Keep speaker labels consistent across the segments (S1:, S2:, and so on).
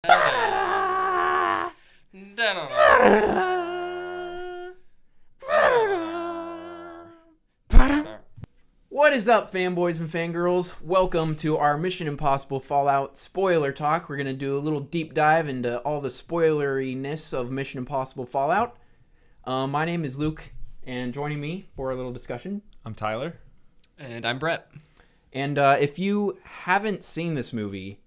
S1: What is up, fanboys and fangirls? Welcome to our Mission Impossible Fallout spoiler talk. We're going to do a little deep dive into all the spoileriness of Mission Impossible Fallout. My name is Luke, and joining me for a little discussion,
S2: I'm Tyler.
S3: And I'm Brett.
S1: And if you haven't seen this movie,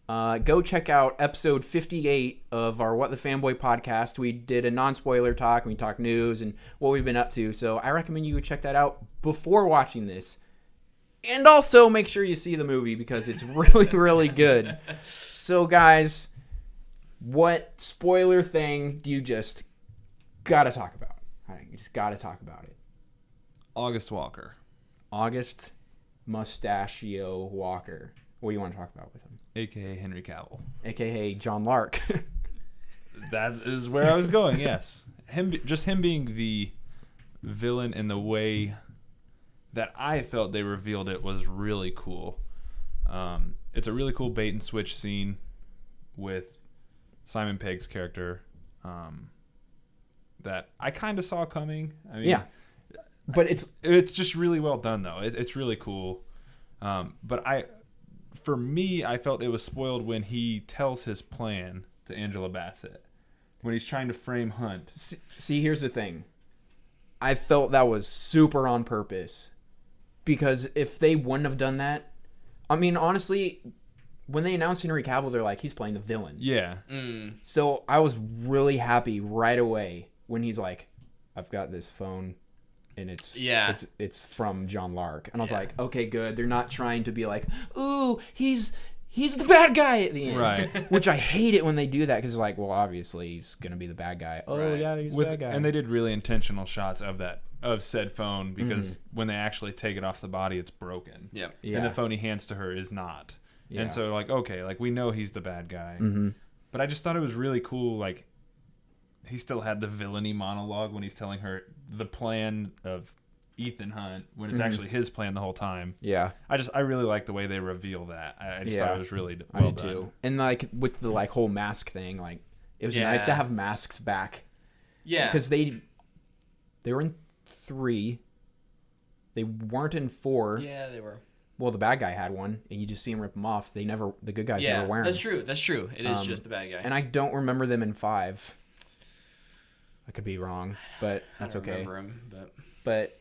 S1: go check out episode 58 of our What the Fanboy podcast. We did a non-spoiler talk, and we talked news and what we've been up to. So I recommend you check that out before watching this. And also make sure you see the movie because it's really, really good. So guys, what spoiler thing do you just gotta talk about? You just gotta talk about it.
S2: August Walker.
S1: August Mustachio Walker. What do you want to talk about with him?
S2: A.K.A. Henry Cavill.
S1: A.K.A. John Lark.
S2: That is where I was going, yes. Him being the villain in the way that I felt they revealed it was really cool. It's a really cool bait and switch scene with Simon Pegg's character that I kind of saw coming. I mean,
S1: Yeah. But
S2: it's just really well done, though. It's really cool. But for me, I felt it was spoiled when he tells his plan to Angela Bassett when he's trying to frame Hunt.
S1: see, here's the thing. I felt that was super on purpose. Because if they wouldn't have done that, I mean, honestly, when they announced Henry Cavill, they're like, he's playing the villain.
S2: Yeah.
S1: So I was really happy right away when he's like, I've got this phone. And it's from John Lark. And I was like, okay, good. They're not trying to be like, ooh, he's the bad guy at the end.
S2: Right.
S1: Which I hate it when they do that because it's like, well, obviously he's going to be the bad guy. Oh,
S3: Right.
S1: yeah, he's the bad guy.
S2: And they did really intentional shots of said phone because when they actually take it off the body, it's broken.
S3: Yep.
S1: Yeah.
S2: And the phone he hands to her is not.
S1: Yeah.
S2: And so, like, okay, like, we know he's the bad guy.
S1: Mm-hmm.
S2: But I just thought it was really cool, like, he still had the villainy monologue when he's telling her the plan of Ethan Hunt when it's actually his plan the whole time.
S1: Yeah.
S2: I really like the way they reveal that. I just thought it was really
S1: I
S2: well
S1: do
S2: done.
S1: too. And like with the like whole mask thing, like it was nice to have masks back.
S3: Yeah.
S1: Because they were in 3. They weren't in 4.
S3: Yeah, they were.
S1: Well, the bad guy had one, and you just see him rip them off. The good guys never wear them.
S3: That's true. That's true. It is just the bad guy.
S1: And I don't remember them in 5. I could be wrong, but that's okay.
S3: Remember him,
S1: But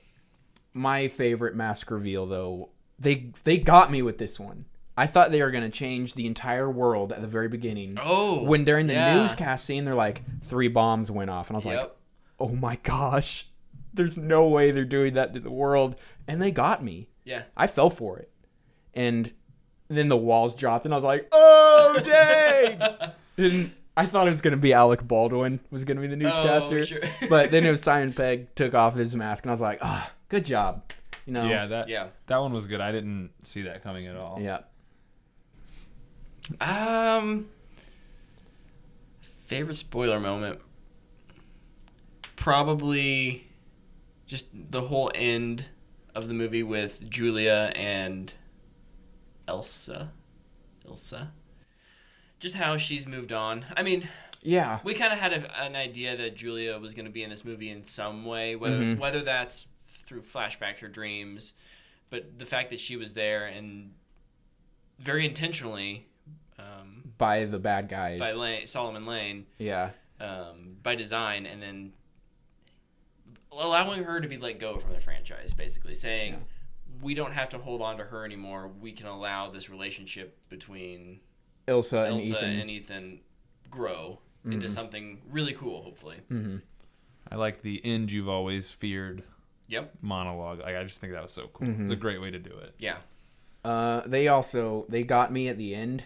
S1: my favorite mask reveal, though, they got me with this one. I thought they were going to change the entire world at the very beginning.
S3: Oh.
S1: When during the newscast scene, they're like, 3 bombs went off. And I was like, oh my gosh, there's no way they're doing that to the world. And they got me.
S3: Yeah.
S1: I fell for it. And then the walls dropped, and I was like, oh, dang! And I thought it was going to be Alec Baldwin was going to be the newscaster.
S3: Oh, sure.
S1: But then it was Simon Pegg took off his mask, and I was like, oh, good job. You know?
S2: Yeah, that one was good. I didn't see that coming at all.
S1: Yeah.
S3: Favorite spoiler moment? Probably just the whole end of the movie with Julia and Elsa. Just how she's moved on. I mean,
S1: Yeah.
S3: we kind of had an idea that Julia was going to be in this movie in some way, whether that's through flashbacks or dreams, but the fact that she was there and very intentionally
S1: By the bad guys.
S3: by Solomon Lane,
S1: Yeah.
S3: by design, and then allowing her to be let go from the franchise, basically saying we don't have to hold on to her anymore. We can allow this relationship between
S1: Elsa
S3: Elsa
S1: and
S3: and Ethan grow into something really cool, hopefully.
S1: Mm-hmm.
S2: I like the end you've always feared
S3: Yep.
S2: monologue. Like, I just think that was so cool.
S1: Mm-hmm.
S2: It's a great way to do it.
S3: Yeah.
S1: They got me at the end.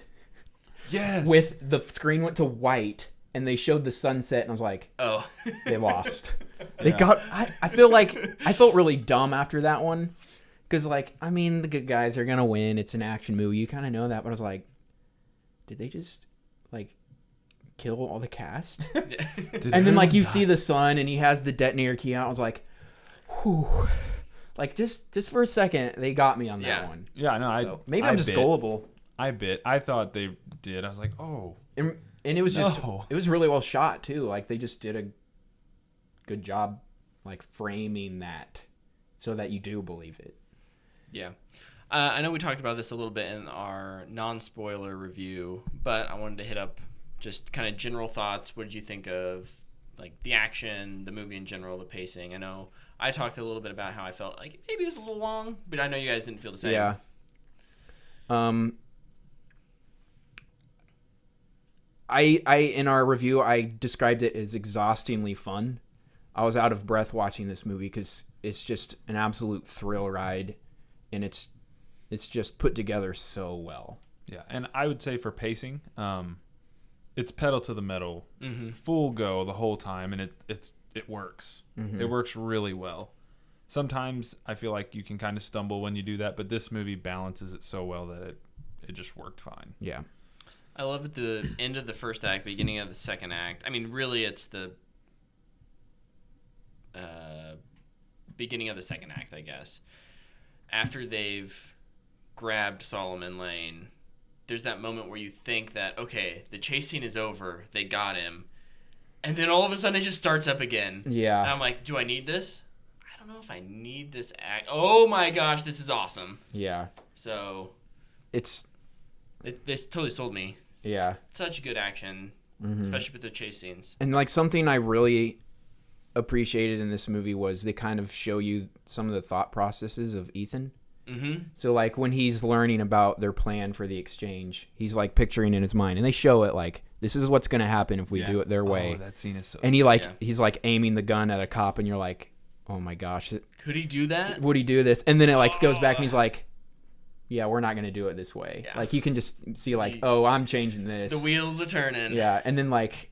S2: Yes.
S1: With the screen went to white, and they showed the sunset, and I was like,
S3: Oh.
S1: they lost. I feel like I felt really dumb after that one. Because, like, I mean, the good guys are going to win. It's an action movie. You kind of know that. But I was like, did they just, like, kill all the cast? And then, like, you see the sun, and he has the detonator key out. I was like, whew. Like, just for a second, they got me on that one.
S2: Yeah, no,
S1: So maybe I'm just gullible.
S2: I thought they did. I was like, oh.
S1: And it was just
S2: No.
S1: it was really well shot too. Like they just did a good job like framing that so that you do believe it.
S3: Yeah. I know we talked about this a little bit in our non-spoiler review, but I wanted to hit up just kind of general thoughts. What did you think of like the action, the movie in general, the pacing? I know I talked a little bit about how I felt like maybe it was a little long, but I know you guys didn't feel the same.
S1: Yeah. I in our review I described it as exhaustingly fun. I was out of breath watching this movie because it's just an absolute thrill ride, and it's just put together so well.
S2: Yeah, and I would say for pacing, it's pedal to the metal, full go the whole time, and it works.
S1: Mm-hmm.
S2: It works really well. Sometimes I feel like you can kind of stumble when you do that, but this movie balances it so well that it just worked fine.
S1: Yeah.
S3: I love at the end of the first act, beginning of the second act. I mean, really, it's the beginning of the second act, I guess. After they've grabbed Solomon Lane, there's that moment where you think that, okay, the chase scene is over, they got him, and then all of a sudden it just starts up again.
S1: Yeah.
S3: And I'm like, do I need this? I don't know if I need this act. Oh my gosh, this is awesome.
S1: Yeah.
S3: So
S1: It's
S3: this totally sold me.
S1: yeah.
S3: Such good action, especially with the chase scenes.
S1: And like something I really appreciated in this movie was they kind of show you some of the thought processes of Ethan.
S3: Mm-hmm.
S1: So like when he's learning about their plan for the exchange, he's like picturing in his mind, and they show it like this is what's going to happen if we do it their way.
S2: Oh, that scene is so
S1: And he
S2: sick.
S1: like
S3: Yeah.
S1: he's like aiming the gun at a cop, and you're like, oh my gosh,
S3: Could he do that?
S1: would he do this? And then it like goes back, and he's like, yeah, we're not going to do it this way.
S3: Yeah.
S1: Like you can just see like, oh, I'm changing this.
S3: The wheels are turning.
S1: Yeah, and then like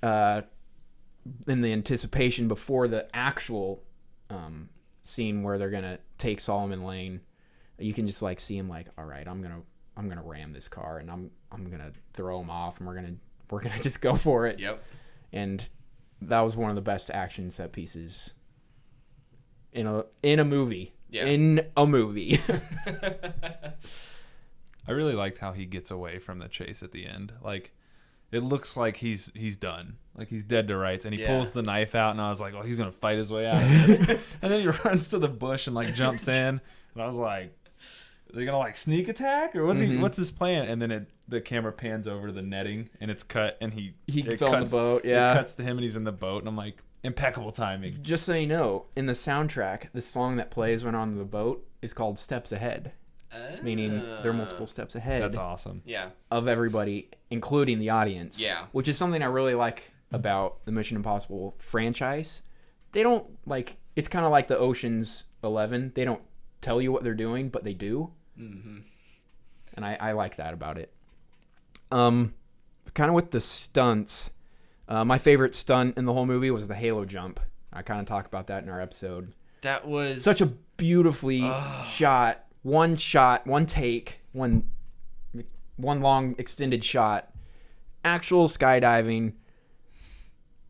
S1: in the anticipation before the actual scene where they're gonna take Solomon Lane, you can just like see him like, all right, I'm gonna ram this car, and I'm gonna throw him off, and we're gonna just go for it.
S3: Yep.
S1: And that was one of the best action set pieces in a movie.
S3: Yeah.
S1: In a movie.
S2: I really liked how he gets away from the chase at the end. Like, it looks like he's done. Like, he's dead to rights. And he
S3: Yeah.
S2: pulls the knife out, and I was like, oh, he's going to fight his way out of this. And then he runs to the bush and, like, jumps in. And I was like, is he going to, like, sneak attack? Or what's his plan? And then the camera pans over to the netting, and it's cut, and
S1: He
S2: it
S1: fell in the
S2: cuts-
S1: boat. Yeah.
S2: It cuts to him, and he's in the boat. And I'm like, impeccable timing.
S1: Just so you know, in the soundtrack, the song that plays when on the boat is called Steps Ahead, meaning they're multiple steps ahead
S2: That's awesome.
S3: Yeah.
S1: of everybody, including the audience.
S3: Yeah.
S1: Which is something I really like about the Mission Impossible franchise. They don't, like, it's kind of like the Ocean's 11. They don't tell you what they're doing, but they do.
S3: Mm-hmm.
S1: And I like that about it. Kind of with the stunts, my favorite stunt in the whole movie was the halo jump. I kind of talk about that in our episode.
S3: That was
S1: Such a beautifully shot, one take, one long extended shot, actual skydiving,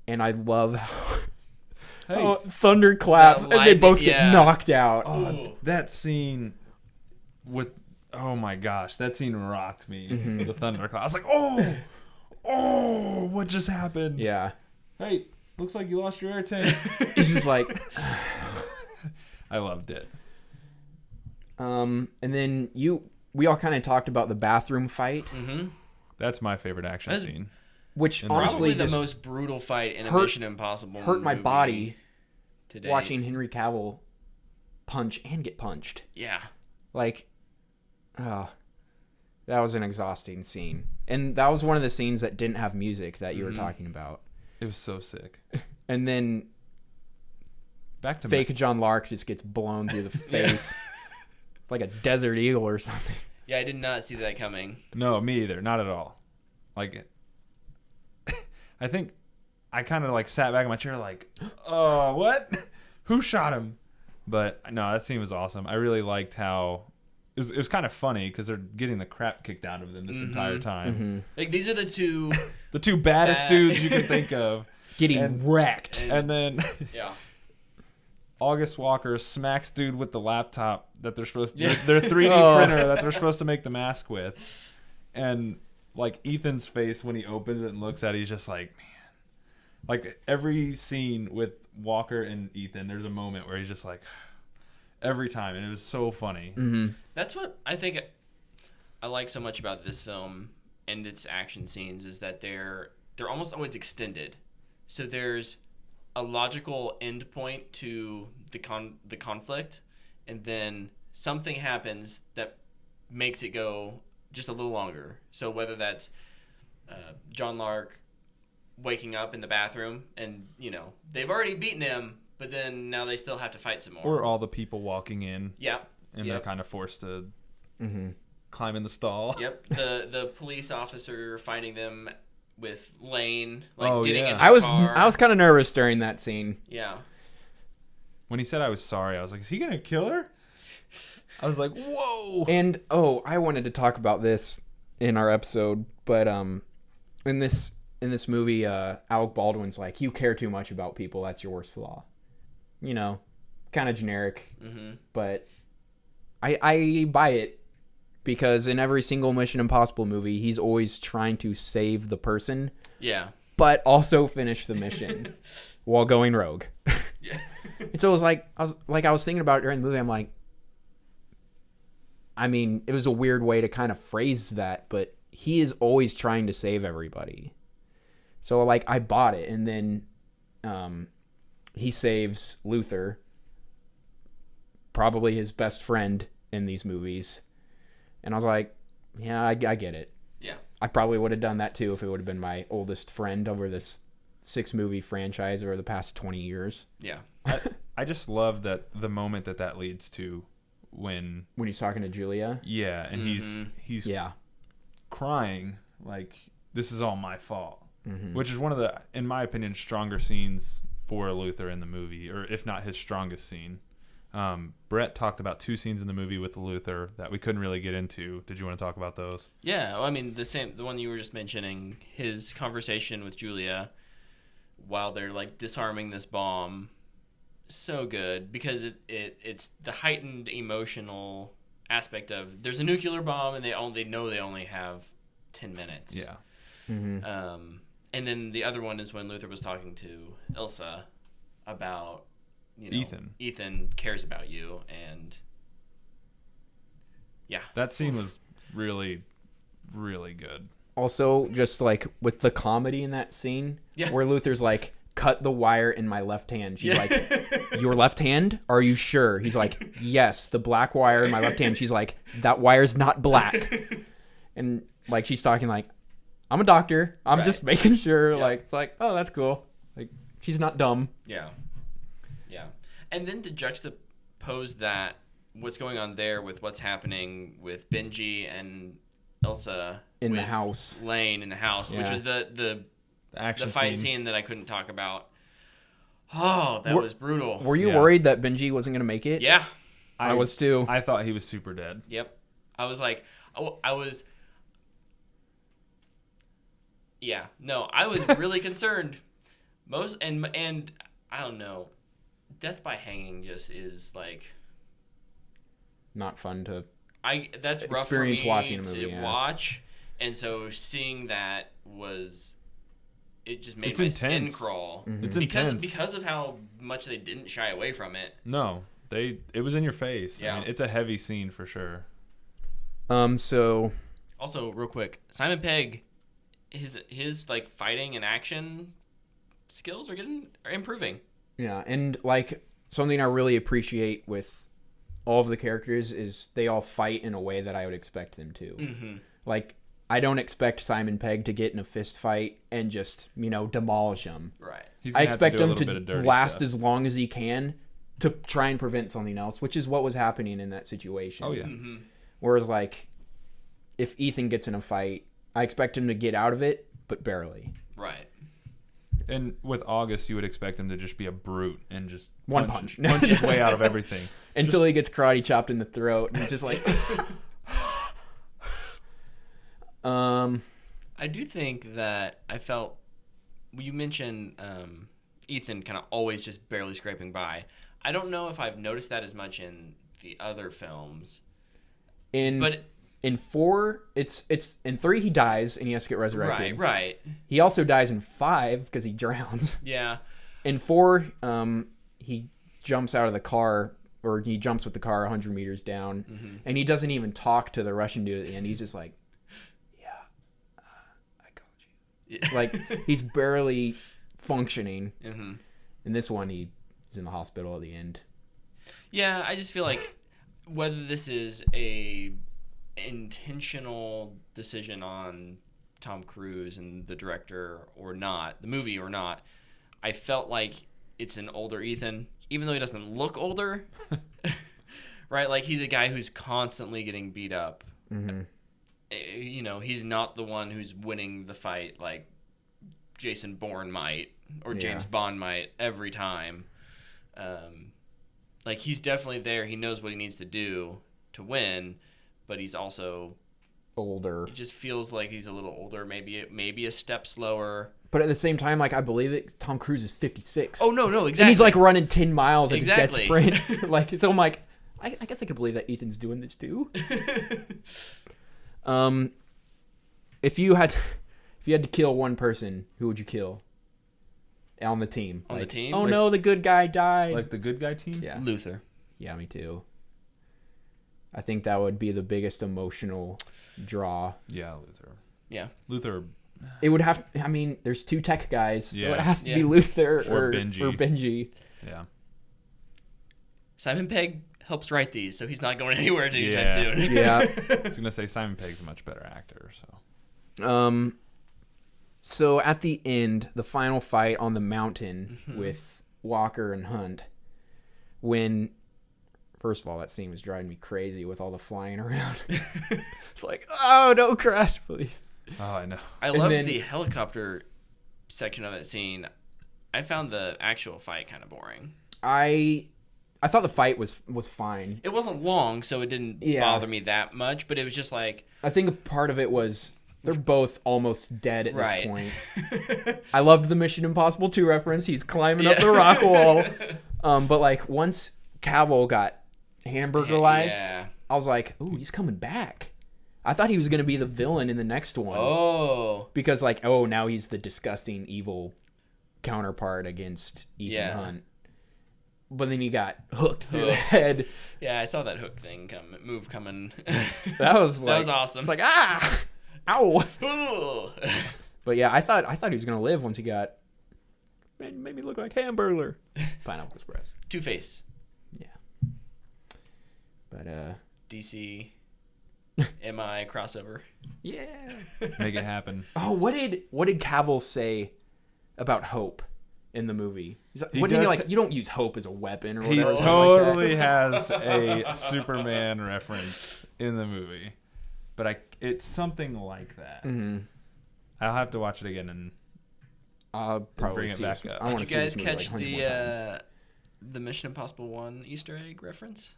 S1: and I love how thunderclaps
S3: That
S1: and they both
S3: lightning,
S1: get
S3: yeah.
S1: knocked out.
S3: Ooh.
S2: That scene with, oh my gosh, that scene rocked me. With the thunderclap. I was like, oh, what just happened?
S1: Yeah,
S2: Hey, looks like you lost your air tank.
S1: he's just like,
S2: I loved it.
S1: and then we all kind of talked about the bathroom fight,
S3: Mm-hmm.
S2: That's my favorite action
S3: That's-
S2: scene.
S1: which
S2: And
S1: honestly
S3: Probably the
S1: just
S3: most brutal fight in a
S1: hurt-
S3: Mission Impossible
S1: hurt my
S3: movie
S1: body
S3: today.
S1: watching Henry Cavill punch and get punched.
S3: Yeah.
S1: Like, that was an exhausting scene. And that was one of the scenes that didn't have music that you were talking about.
S2: It was so sick.
S1: And then
S2: Back to
S1: fake John Lark just gets blown through the face like a desert eagle or something.
S3: Yeah, I did not see that coming.
S2: No, me either. Not at all. Like, I think I kind of like sat back in my chair like, oh, what? Who shot him? But no, that scene was awesome. I really liked how it was kind of funny because they're getting the crap kicked out of them this entire time.
S3: Like, these are the two.
S2: The two baddest dudes you can think of.
S1: Getting wrecked.
S2: And then
S3: Yeah.
S2: August Walker smacks dude with the laptop that they're supposed to, their 3D
S1: Oh.
S2: printer that they're supposed to make the mask with. And like Ethan's face when he opens it and looks at it, he's just like, man. Like every scene with Walker and Ethan, there's a moment where he's just like, every time, and it was so funny.
S1: Mm-hmm.
S3: That's what I think I like so much about this film and its action scenes is that they're almost always extended. So there's a logical end point to the conflict, and then something happens that makes it go just a little longer. So whether that's John Lark waking up in the bathroom and, they've already beaten him, but then now they still have to fight some more.
S2: Or all the people walking in.
S3: Yep.
S2: And they're kind of forced to
S1: Mm-hmm.
S2: climb in the stall.
S3: Yep. The police officer finding them with Lane,
S2: getting
S3: in the
S1: I was
S3: car.
S1: kind of nervous during that scene.
S3: Yeah.
S2: When he said I was sorry, I was like, is he going to kill her? I was like, whoa.
S1: And I wanted to talk about this in our episode, but in this movie, Alec Baldwin's like, you care too much about people. That's your worst flaw. Kind of generic, but I buy it because in every single Mission Impossible movie, he's always trying to save the person,
S3: Yeah.
S1: but also finish the mission while going rogue.
S3: Yeah.
S1: And so it was like I was thinking about it during the movie. I'm like, I mean, it was a weird way to kind of phrase that, but he is always trying to save everybody. So like I bought it, and then he saves Luther, probably his best friend in these movies, and I was like, yeah, I get it.
S3: Yeah.
S1: I probably would have done that too if it would have been my oldest friend over this 6-movie franchise over the past 20 years.
S3: Yeah.
S2: I just love that the moment that leads to when
S1: When he's talking to Julia.
S2: yeah, and he's
S1: Yeah.
S2: crying like this is all my fault,
S1: Mm-hmm.
S2: which is one of the, in my opinion, stronger scenes for Luther in the movie, or if not his strongest scene. Brett talked about 2 scenes in the movie with Luther that we couldn't really get into. Did you want to talk about those?
S3: Yeah. Well, I mean, the one you were just mentioning, his conversation with Julia while they're like disarming this bomb. So good because it's the heightened emotional aspect of there's a nuclear bomb and they know they only have 10 minutes.
S2: Yeah.
S1: Mm-hmm.
S3: And then the other one is when Luther was talking to Elsa about Ethan cares about you, and yeah,
S2: That scene was really, really good.
S1: Also, just like with the comedy in that scene,
S3: Yeah.
S1: where Luther's like, cut the wire in my left hand. She's like, your left hand? Are you sure? He's like, yes, the black wire in my left hand. She's like, that wire's not black. And like, she's talking like, I'm a doctor. I'm
S3: Right.
S1: just making sure.
S3: Yeah.
S1: Like, it's like, oh, that's cool. Like, she's not dumb.
S3: Yeah. Yeah. And then to juxtapose that, what's going on there with what's happening with Benji and Elsa
S1: In the
S3: with
S1: house.
S3: Lane in the house, which
S1: Yeah.
S3: was the
S2: Action
S3: fight scene that I couldn't talk about. Oh, that was brutal.
S1: Were you
S2: Yeah.
S1: worried that Benji wasn't going to make it?
S3: Yeah.
S1: I was too.
S2: I thought he was super dead.
S3: Yep. I was like, I was. Yeah. No, I was really concerned. And I don't know. Death by hanging just is like.
S1: Not fun to.
S3: That's rough
S1: Experience
S3: for me
S1: watching a movie,
S3: to
S1: yeah.
S3: watch, and so seeing that it just made
S2: It's
S3: my
S2: intense.
S3: skin crawl.
S2: It's intense.
S3: Because of how much they didn't shy away from it.
S2: No, it was in your face.
S3: Yeah.
S2: I mean, it's a heavy scene for sure.
S1: So
S3: Also, real quick, Simon Pegg, his like fighting and action skills are improving.
S1: yeah, and like something I really appreciate with all of the characters is they all fight in a way that I would expect them to.
S3: Mm-hmm.
S1: Like, I don't expect Simon Pegg to get in a fist fight and just, demolish him.
S3: Right.
S2: He's
S1: I
S2: gonna have
S1: expect
S2: do a
S1: him
S2: little
S1: to
S2: bit of dirty
S1: last
S2: stuff.
S1: as long as he can to try and prevent something else, which is what was happening in that situation.
S2: Oh yeah.
S3: Mm-hmm.
S1: Whereas, like, if Ethan gets in a fight, I expect him to get out of it, but barely.
S3: Right.
S2: And with August, you would expect him to just be a brute and just
S1: One punch.
S2: punch his way out of everything.
S1: Until he gets karate chopped in the throat, and it's just like...
S3: I do think that I felt you mentioned Ethan kind of always just barely scraping by. I don't know if I've noticed that as much in the other films,
S1: in
S3: but
S1: In 4, it's in 3 he dies and he has to get resurrected.
S3: Right.
S1: He also dies in 5 because he drowns.
S3: Yeah.
S1: In 4, he jumps out of the car, or he jumps with the car 100 meters down, and he doesn't even talk to the Russian dude at the end. He's just like, "Yeah, I called you."
S3: Yeah.
S1: Like he's barely functioning.
S3: Mm-hmm.
S1: In this one, he's in the hospital at the end.
S3: Yeah, I just feel like whether this is a intentional decision on Tom Cruise and the director or not, the movie or not, I felt like it's an older Ethan, even though he doesn't look older. Right? Like, he's a guy who's constantly getting beat up.
S1: Mm-hmm.
S3: You know, he's not the one who's winning the fight like Jason Bourne might or James Bond might every time. Like, he's definitely there. He knows what he needs to do to win, but he's also
S1: Older.
S3: it just feels like he's a little older, maybe a step slower.
S1: But at the same time, like, I believe it, Tom Cruise is 56.
S3: Oh, no, exactly.
S1: And he's like running 10 miles at
S3: Exactly.
S1: a dead sprint. Like, so I'm like, I guess I could believe that Ethan's doing this too. If you had to kill one person, who would you kill on the team?
S3: On the team?
S1: Oh
S2: Like-
S1: no, the good guy died.
S2: Like the good guy team?
S1: yeah,
S3: Luther.
S1: yeah, me too. I think that would be the biggest emotional draw.
S2: Yeah, Luther.
S3: Yeah.
S2: Luther
S1: It would have. I mean, there's 2 tech guys, so
S2: Yeah.
S1: it has to
S3: Yeah.
S1: be Luther
S2: Or
S1: or
S2: Benji.
S1: Or Benji.
S2: Yeah.
S3: Simon Pegg helps write these, so he's not going anywhere anytime
S2: Yeah.
S3: soon.
S1: Yeah.
S2: I was gonna say Simon Pegg's a much better actor, so
S1: So at the end, the final fight on the mountain
S3: Mm-hmm.
S1: with Walker and Hunt, when first of all, that scene was driving me crazy with all the flying around. It's like, oh, don't crash, please.
S2: oh I know.
S3: I
S1: And
S3: love
S1: then-
S3: the helicopter section of that scene. I found the actual fight kind of boring.
S1: I thought the fight was fine.
S3: It wasn't long, so it didn't
S1: Yeah.
S3: bother me that much, but it was just like,
S1: I think a part of it was they're both almost dead at
S3: Right.
S1: this point. I loved the Mission Impossible 2 reference. He's climbing up
S3: Yeah.
S1: the rock wall. But like once Cavill got hamburgerized,
S3: Yeah.
S1: I was like, ooh, he's coming back. I thought he was going to be the villain in the next one.
S3: Oh.
S1: Because like, oh, now he's the disgusting evil counterpart against Ethan
S3: Yeah.
S1: Hunt. But then he got hooked through the
S3: Hooked.
S1: head.
S3: Yeah, I saw that hook thing coming.
S1: That was
S3: That was awesome.
S1: It's like, ah, ow.
S3: Ooh.
S1: But yeah, I thought he was gonna live once he got. Man, made me look like Hamburglar. Pineapple Express.
S3: Two-Face.
S1: Yeah. But
S3: DC. MI crossover.
S1: yeah.
S2: Make it happen.
S1: Oh, what did Cavill say about hope in the movie? He's like,
S2: He
S1: what did he
S2: does-
S1: like? You don't use hope as a weapon or
S2: He
S1: whatever. something
S2: totally
S1: like that.
S2: has a Superman reference in the movie, but it's something like that.
S1: Mhm.
S2: I'll have to watch it again and
S1: I'll probably
S2: bring it
S1: see
S2: back
S1: this-
S2: up.
S1: I
S3: Did
S1: want
S3: you
S1: to see
S3: guys
S1: this movie like
S3: catch
S1: 100 more times.
S3: the Mission Impossible 1 Easter egg reference?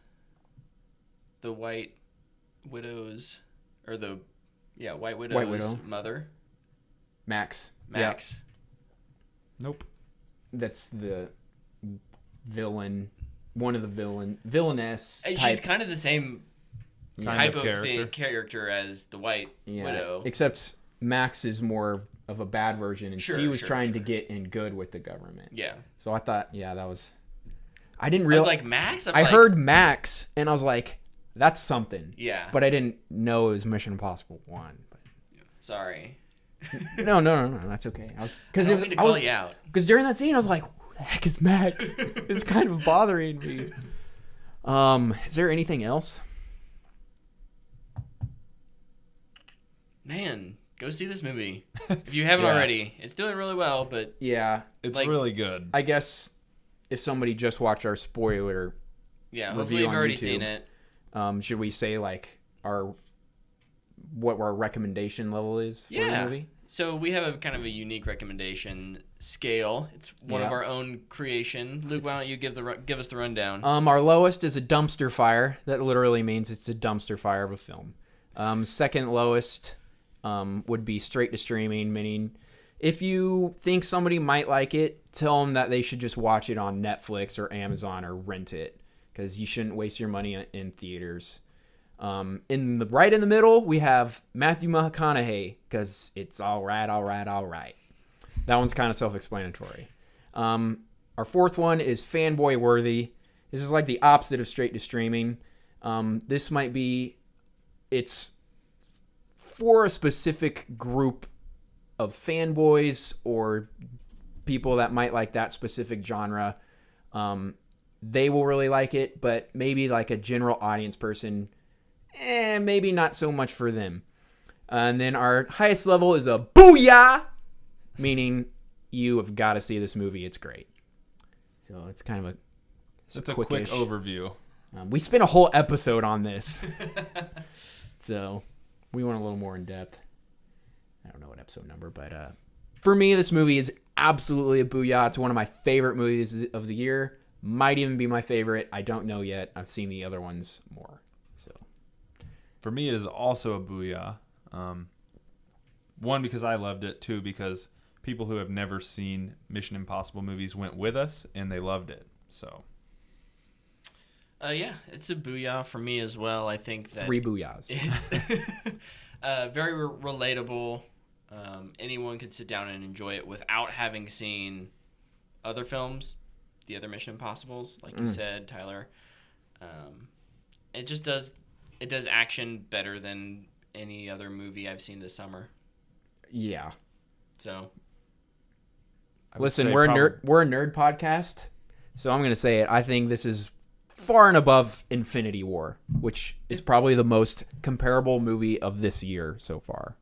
S3: The White Widow's, or the, White Widow's
S1: Widow.
S3: mother,
S1: Max?
S3: Max.
S2: nope.
S1: Yeah, that's the villain. One of the villainess
S3: And
S1: type.
S3: she's kind of the same
S2: Kind
S3: type
S2: of
S3: of character as the White
S1: Yeah,
S3: Widow.
S1: except Max is more of a bad version, and
S3: Sure,
S1: she was
S3: sure,
S1: trying to
S3: sure.
S1: get in good with the government.
S3: Yeah.
S1: So I thought, yeah, that was. I didn't
S3: I was
S1: realize.
S3: like, Max? I'm
S1: I
S3: like,
S1: heard Max, and I was like, that's something.
S3: Yeah.
S1: But I didn't know it was Mission Impossible 1.
S3: Sorry.
S1: No, that's okay. I was
S3: I
S1: because
S3: don't mean to call you out.
S1: because during that scene I was like, who the heck is Max? It's kind of bothering me. Is there anything else?
S3: Man, go see this movie. If you haven't
S2: Yeah.
S3: already. It's doing really well, but
S1: Yeah,
S2: It's
S3: Like-
S2: really good.
S1: I guess if somebody just watched our spoiler,
S3: yeah,
S1: Review
S3: hopefully you've
S1: on
S3: already
S1: YouTube.
S3: seen it.
S1: should we say like what our recommendation level is for the
S3: Yeah.
S1: movie?
S3: So we have a kind of a unique recommendation scale. It's one of
S1: Yeah.
S3: our own creation. Luke, why don't you give us the rundown?
S1: Our lowest is a dumpster fire. That literally means it's a dumpster fire of a film. Second lowest would be straight to streaming, meaning if you think somebody might like it, tell them that they should just watch it on Netflix or Amazon or rent it, because you shouldn't waste your money in theaters. Right in the middle, we have Matthew McConaughey, because it's all right. That one's kind of self-explanatory. Our fourth one is fanboy worthy. This is like the opposite of straight to streaming. This might be, it's for a specific group of fanboys or people that might like that specific genre. They will really like it, but maybe like a general audience person, maybe not so much for them. And then our highest level is a booyah, meaning you have got to see this movie. It's great. So it's kind of
S2: That's a quick overview.
S1: We spent a whole episode on this. So we went a little more in depth. I don't know what episode number, but for me, this movie is absolutely a booyah. It's one of my favorite movies of the year. Might even be my favorite. I don't know yet. I've seen the other ones more. So
S2: for me, it is also a booyah. One, because I loved it. Two, because people who have never seen Mission Impossible movies went with us and they loved it. So
S3: yeah, it's a booyah for me as well. I think that
S1: 3 booyahs.
S3: It's very relatable. Anyone could sit down and enjoy it without having seen other films, the other Mission Impossibles, like you said, Tyler. It just does action better than any other movie I've seen this summer.
S1: Yeah.
S3: So
S1: listen, we're a nerd podcast, so I'm gonna say it. I think this is far and above Infinity War, which is probably the most comparable movie of this year so far.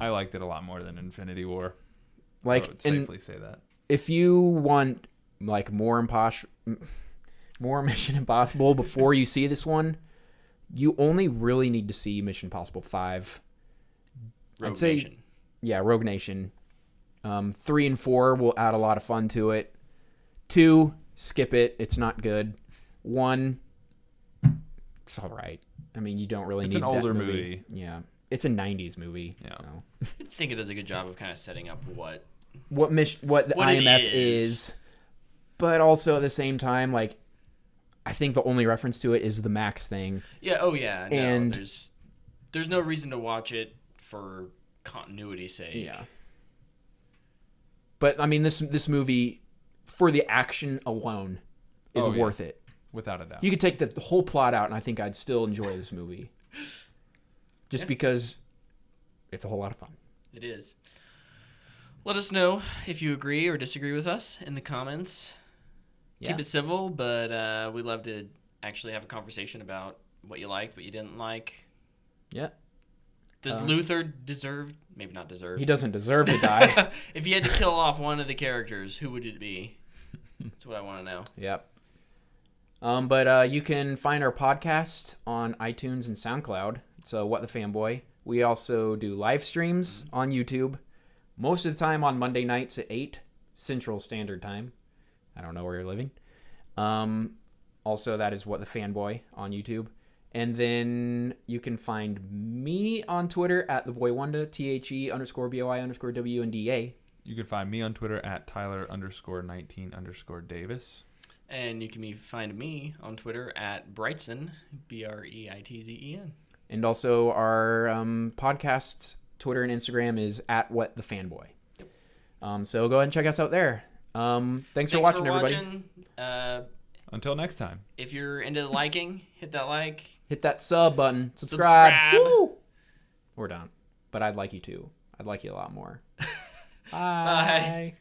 S2: I liked it a lot more than Infinity War.
S1: Like,
S2: I would safely say that.
S1: If you want like more Mission Impossible before you see this one, you only really need to see Mission Impossible 5.
S3: Rogue Nation.
S1: Yeah, Rogue Nation. 3 and 4 will add a lot of fun to it. 2, skip it. It's not good. 1, it's all right. I mean, you don't really need that movie. It's an older movie. Yeah. It's a 90s movie.
S2: Yeah.
S1: So.
S3: I think it does a good job of kind of setting up what
S1: the IMF is. But also at the same time, like, I think the only reference to it is the Max thing.
S3: Yeah, oh yeah. No,
S1: and
S3: there's no reason to watch it for continuity's sake.
S1: Yeah. But I mean, this movie, for the action alone, is worth it.
S2: Without a doubt.
S1: You could take the whole plot out, and I think I'd still enjoy this movie. Just because it's a whole lot of fun.
S3: It is. Let us know if you agree or disagree with us in the comments. Yeah. Keep it civil, but we'd love to actually have a conversation about what you liked, what you didn't like.
S1: Yeah.
S3: Does Luther deserve... Maybe not deserve.
S1: He doesn't deserve to die.
S3: If you had to kill off one of the characters, who would it be? That's what I want to know.
S1: Yep. But you can find our podcast on iTunes and SoundCloud. It's What the Fanboy. We also do live streams on YouTube. Most of the time on Monday nights at 8 Central Standard Time. I don't know where you're living. Also, that is What the Fanboy on YouTube. And then you can find me on Twitter at TheBoyWanda, THE_BOI_WNDA.
S2: You can find me on Twitter at Tyler_19_Davis.
S3: And you can find me on Twitter at Breitzen, BREITZEN.
S1: And also our podcast's Twitter and Instagram is at What the Fanboy. Yep. So go ahead and check us out there. Thanks for watching, everybody.
S2: Until next time.
S3: If you're into the liking, hit that like.
S1: Hit that sub button. Subscribe. Woo! We're done. But I'd like you to. I'd like you a lot more. Bye.
S3: Bye.